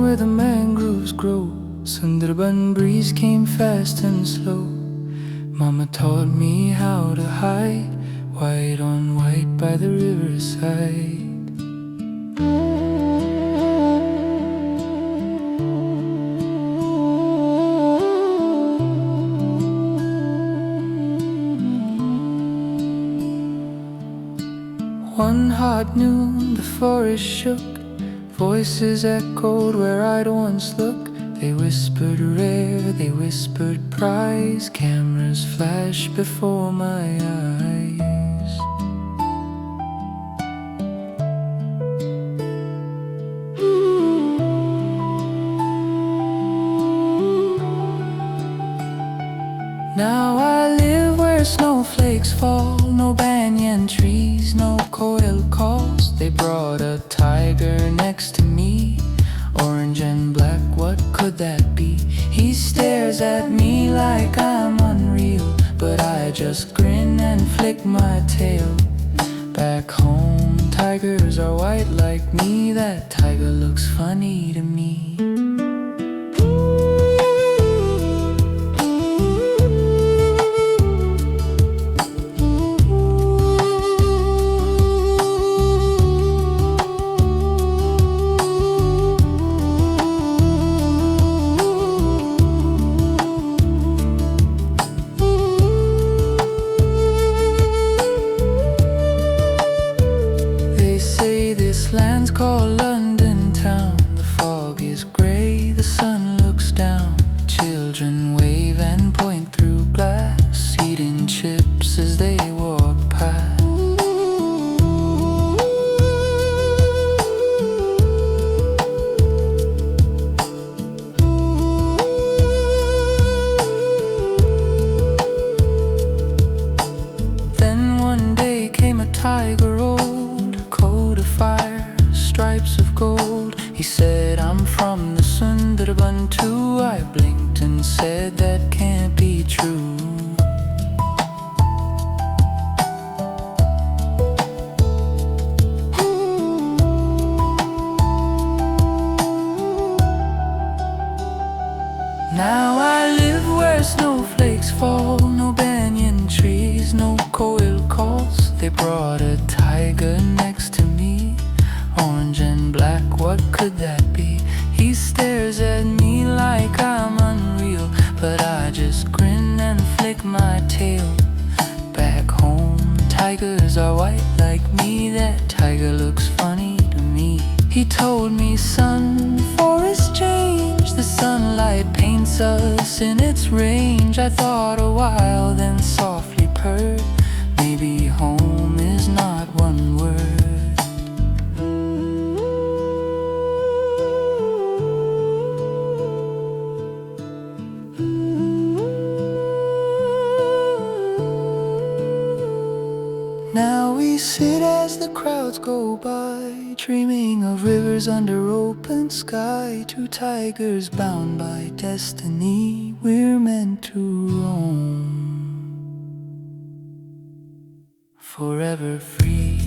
where the mangroves grow. Sundarban breeze came fast and slow. Mama taught me how to hide, white on white by the riverside. One hot noon the forest shook. Voices echoed where I'd once looked. They whispered rare, they whispered prize. Cameras flashed before my eyes. Now I live where snowflakes fall. No banyan trees, no coil calls. They brought a tiger next to me, orange and black, what could that be? He stares at me like I'm unreal, but I just grin and flick my tail. Back home, tigers are white like me. That tiger looks funny to me. This land's called London town. The fog is grey, the sun looks down. Children wave and point through glass, eating chips as they walk past. Then one day came a tiger old, coat of fire, stripes of gold. He said, I'm from the Sundarban too. I blinked and said, that can't be true. Now I live where snowflakes fall. No banyan trees, no coil calls. They brought a tiger next to me, orange and black, what could that be? He stares at me like I'm unreal, but I just grin and flick my tail. Back home, tigers are white like me. That tiger looks funny to me. He told me, son, forests change. The sunlight paints us in its range. I thought a while, then softly purred. Maybe home is not one word. Now we sit as the crowds go by, dreaming of rivers under open sky. Two tigers bound by destiny, we're meant to roam, forever free.